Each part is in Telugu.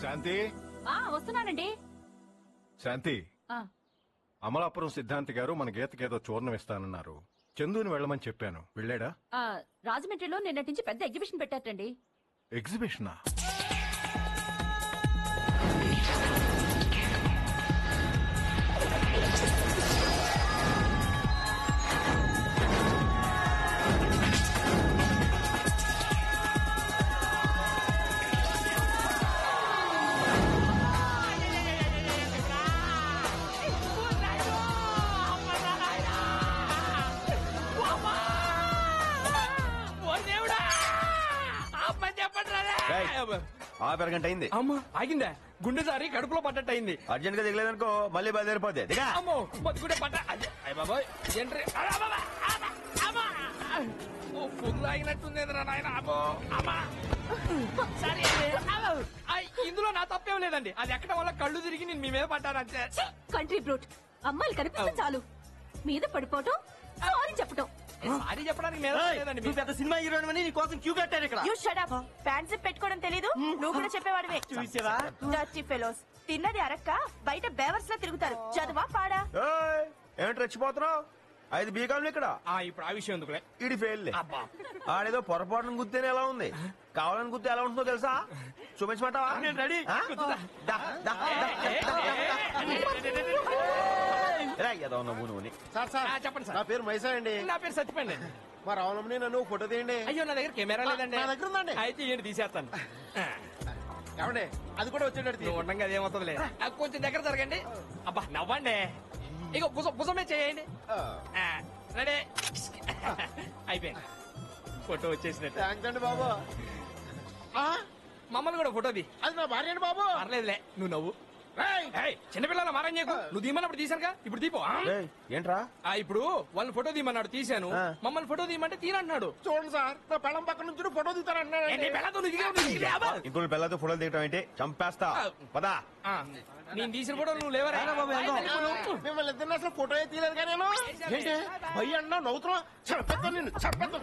శాంతి వస్తున్నానండి. శాంతి, అమలాపురం సిద్ధాంతి గారు మన గీతకేదో చూర్ణం ఇస్తానన్నారు. చందుని వెళ్ళమని చెప్పాను, వెళ్ళాడా? రాజమండ్రిలో నిన్నటి నుంచి పెద్ద ఎగ్జిబిషన్ పెట్టారండి. ఎగ్జిబిషనా? అరగంట అయింది. అమ్మా ఆగిందా? గుండె సారి కడుపులో పట్టట్టు అయింది. అర్జెంట్ గా దిగలేదనుకో మళ్ళీ బయలుదేరిపోతే దిగా. అమ్మో గుండె పట్ట. బాబాయ్ ఎంట్రీ ఫుల్ ఆగినట్టుంది నాయన. అమ్మో అమ్మా సరే ఇందులో నా తప్పేం లేదండి. అది ఎక్కడం వల్ల కళ్ళు తిరిగి నేను మీ మీద పడ్డానంటే. కంట్రీ బ్రూట్, అమ్మాయిలు కనిపిస్తే చాలు మీద పడిపోవటం, సారీ చెప్పటం. సారీ చెప్పడానికి మీద లేదండి. నువ్వు పెద్ద సినిమా హీరోయిన్ అని నీ కోసం క్యూ కట్టారు ఇక్కడ. You shut up. ప్యాంట్స్ పెట్టుకోవడం తెలీదు? నువ్వు కూడా చెప్పేవాడివే. చూసావా? Dirty fellows. తిన్నది అరక్క బయట బేవర్స్ లా తిరుగుతారు. చదువా పాడా? ఏమిటి రెచ్చిపోతున్నావు? 5 బీకాలు ఇక్కడ. ఇప్పుడు ఆ విషయం ఎందుకులే. ఇడి ఫెయిల్. అబ్బా ఆడేదో పొరపాటును గుర్తేనే ఎలా ఉంది, కావాలని గుర్తే ఎలా ఉంటుందో తెలుసా? చూపించమంటావా? నేను రెడీ. చెప్పండి సార్. నా పేరు మైసా అండి. నా పేరు సత్యపండి. మా రావణంని నన్ను ఫోటో తీయండి. అయ్యో నా దగ్గర కెమెరా లేదండి. నా దగ్గర ఉందండి. అయితే ఏంటి తీసేస్తాను. ఏమండి అది కూడా వచ్చేటట్టు నువ్వు ఉండగా అదేమవుతుంది. కొంచెం దగ్గర జరగండి. అబ్బా నవ్వండి. ఇక భుజమే చేయండి. రెడీ అయిపోయింది. ఫోటో వచ్చేసినట్టు. థ్యాంక్స్ అండి బాబు. మమ్మల్ని కూడా ఫోటో తీ. అది నా భార్య అండి బాబు. పర్లేదులే నువ్వు నవ్వు. చిన్నపిల్లల మారం చేయకు. నువ్వు తీయమన్నప్పుడు తీసానుగా, ఇప్పుడు తీపో. ఏంట్రా? ఇప్పుడు వాళ్ళని ఫోటో తీయమన్నాడు, తీశాను. మమ్మల్ని ఫోటో తీయమంటే తీనంటున్నాడు. చూడండి సార్, నా పెళ్ళం పక్క నుంచి ఫోటో దిగుతారంటున్నాడు. ఇంకో పిల్లలతో ఫోటోలు దిగటం ఏంటి? చంపేస్తా. పదా నేను తీసిన ఫోటో నువ్వు లేవరా? మిమ్మల్ని ఇద్దరు అసలు ఫోటో తీయలేదు కానీ ఏంటి భయ్య అన్నా నవ్వుతున్నా? చంపేస్తాను నేను, చంపేస్తాను.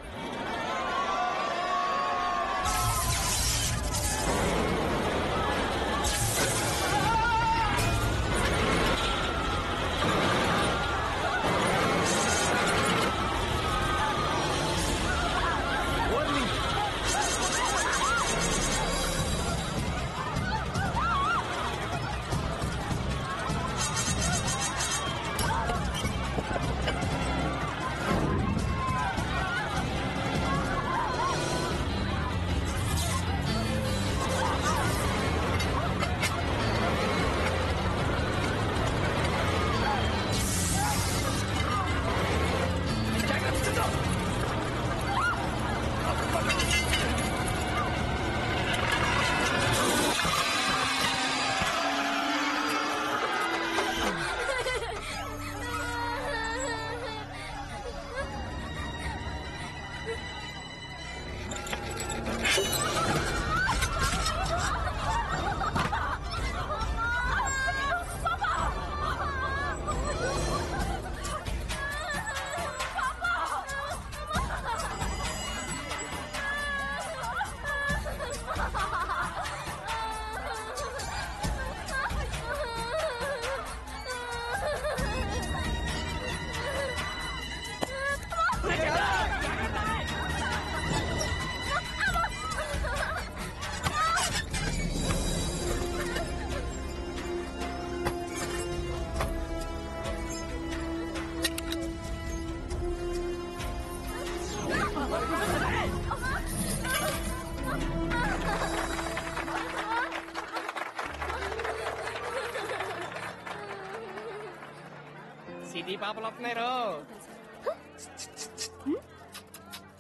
సిటీ పాపలు వస్తున్నారు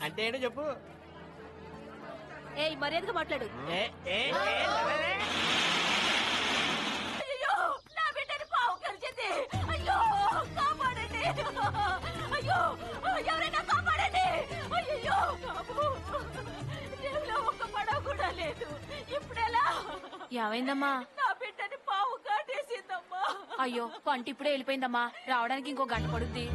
అంటే ఏంటో చెప్పు. మర్యాదగా మాట్లాడు. అయ్యో నా బిడ్డని పావు కలిసింది. అయ్యో కాపాడండి. అయ్యో ఎవరైనా కాపాడండి. అయ్యో దేవులో ఒక్క పడవ కూడా లేదు. ఇప్పుడెలా? ఏమైందమ్మా? నా బిడ్డని పావు కాటేసిందమ్మా. అయ్యో పంట ఇప్పుడే వెళ్ళిపోయిందమ్మా, రావడానికి ఇంకో గంట పడుద్ది.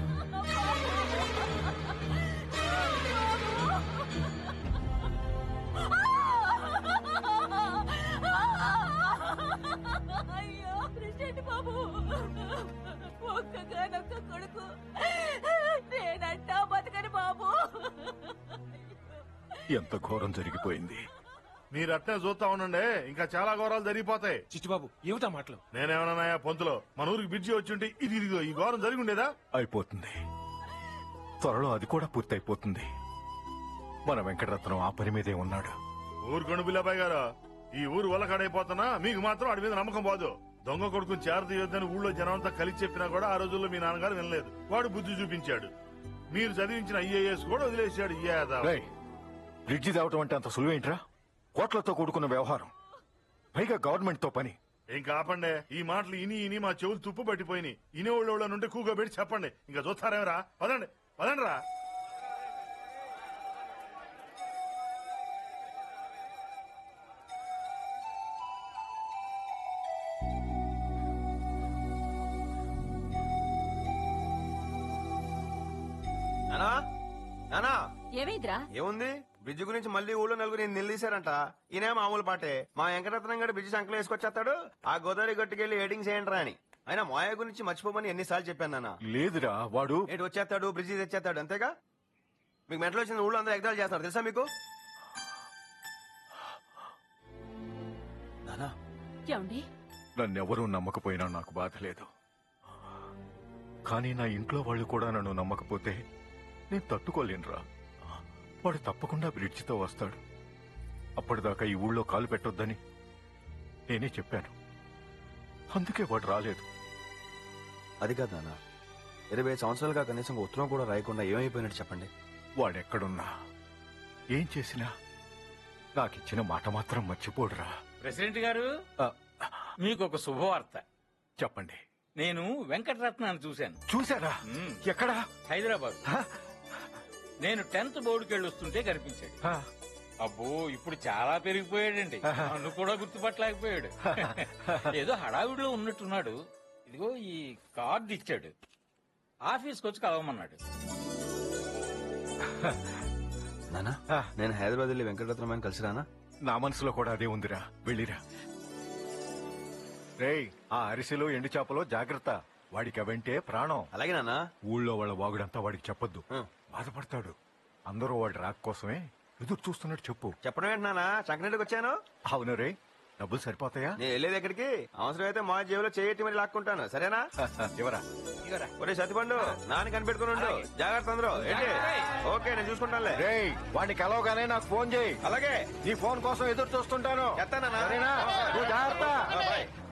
బాబు ఒక్కగానొక్క కొడుకు నేనంటా బతకని బాబు. ఎంత ఘోరం జరిగిపోయింది. మీరట్నే చూస్తా ఉండండి, ఇంకా చాలా ఘోరాలు జరిగిపోతాయి. చిట్టుబాబు ఏమిటా మాటలు? నేనేమన్నాయా పొంతులో మన ఊరికి బ్రిడ్జి వచ్చింటే ఇదిగో ఈ ఘోరం జరిగి ఉండేదా? అయిపోతుంది, త్వరలో అది కూడా పూర్తయిపోతుంది. మన వెంకటరత్నం ఆ పని మీదే ఉన్నాడు. ఊరు కొండు బిల్లాబాయ్ గారు, ఈ ఊరు వల్లకాడైపోతున్నా మీకు మాత్రం వాడి మీద నమ్మకం పోదు. దొంగ కొడుకుని చేరదీయొద్దని ఊళ్ళో జనం అంతా కలిసి చెప్పినా కూడా ఆ రోజుల్లో మీ నాన్నగారు వినలేదు. వాడు బుద్ధి చూపించాడు. మీరు చదివించిన ఐఏఎస్ కూడా వదిలేశాడు. రేయ్, బ్రిడ్జి తేవటం అంటే అంత సులువేంట్రా? కోట్లతో కూడుకున్న వ్యవహారం, పైగా గవర్నమెంట్ తో పని. ఇంకా ఆపండి. ఈ మాటలు ఇని మా చెవులు తుప్పు పట్టిపోయినాయి. ఇనేవాళ్ళ నుండి కూగబెట్టి చెప్పండి. ఇంకా చూస్తారేమరా? పదండి పదండి రా. నానా నానా ఏమైందిరా? ఏముంది, బ్రిడ్జి గురించి మళ్ళీ ఊళ్ళో నలుగురు నిలదీశారంట. ఈయన మామూలు పాటే. మా వెంకటరత్నం గడి బ్రిడ్జి సంకలు వేసుకొచ్చేస్తాడు, ఆ గోదావరి గట్టుకెళ్లి ఎడింగ్ చేయండి అని. ఆయన మాయ గురించి మర్చిపోమని ఎన్నిసార్లు చెప్పాను నాన్న. లేదురా, వాడు ఏటు వచ్చేస్తాడు, బ్రిడ్జి తెచ్చేస్తాడు, అంతేగా. మీకు మెంటలు వచ్చిన ఊళ్ళో అందరూ ఎగ్జాల్ చేస్తారు తెలుసా మీకు? నానా ఏమండి? నన్నెవరూ నమ్మకపోయినా నాకు బాధ లేదు. కానీ నా ఇంట్లో వాళ్ళు కూడా నన్ను నమ్మకపోతే నేను తట్టుకోలేనురా. వాడు తప్పకుండా బ్రిడ్జితో వస్తాడు. అప్పటిదాకా ఈ ఊళ్ళో కాలు పెట్టొద్దని నేనే చెప్పాను. అందుకే వాడు రాలేదు. అది కాదు నాన్న, 20 సంవత్సరాలుగా కనీసం ఉత్తరం కూడా రాయకుండా ఏమైపోయినట్టు చెప్పండి. వాడెక్కడున్నా ఏం చేసినా నాకిచ్చిన మాట మాత్రం మర్చిపోడురా. ప్రెసిడెంట్ గారు, ఆ, మీకు ఒక శుభవార్త. చెప్పండి. నేను వెంకటరత్నాన్ని చూశాను. చూసారా? ఎక్కడా? హైదరాబాద్. హ? నేను 10th బోర్డుకి వెళ్ళొస్తుంటే కనిపించాడు. హ? అబ్బో, ఇప్పుడు చాలా పెరిగిపోయాడండి. నన్ను కూడా గుర్తుపట్టలేకపోయాడు. ఏదో హడావిడిలో ఉన్నట్టున్నాడు. ఇదిగో ఈ కార్డు ఇచ్చాడు, ఆఫీస్కి వచ్చి కలవమన్నాడు. నానా ఆ. నేను హైదరాబాద్ వెళ్ళి వెంకటరత్నం కలిసి రానా? నా మనసులో కూడా అదే ఉందిరా, వెళ్ళిరా. రేయ్, ఆ అరిసెలు ఎండు చేపలో జాగ్రత్త. వాడికి అవంటే ప్రాణం. అలాగే నానా. ఊళ్ళో వాళ్ళ వాగుడంతా వాడికి చెప్పొద్దు, ఆ. బాధపడతాడు. అందరూ వాడి రాక కోసమే ఎదురు చూస్తున్నట్టు చెప్పు. చెప్పడం ఏంటి నానా, చంకనీటికి వచ్చాను. అవును రే, డబ్బులు సరిపోతాయా? నేను వెళ్ళేది ఎక్కడికి? అవసరమైతే మా జేబులో చేయట్టి మరి లాక్కుంటాను, సరేనా? ఎవరా? ఒరే సత్యపండు, నాన్న కనిపెట్టుకుని ఉండు. జాగ్రత్త అందరూ. ఏంటి? ఓకే, నేను చూసుకుంటానులే. రేయ్, వాడిని కలవగానే నాకు ఫోన్ చేయి. అలాగే నీ ఫోన్ కోసం ఎదురు చూస్తుంటాను. చేస్తానన్నా. సరేనా? నువ్వు జాగ్రత్త.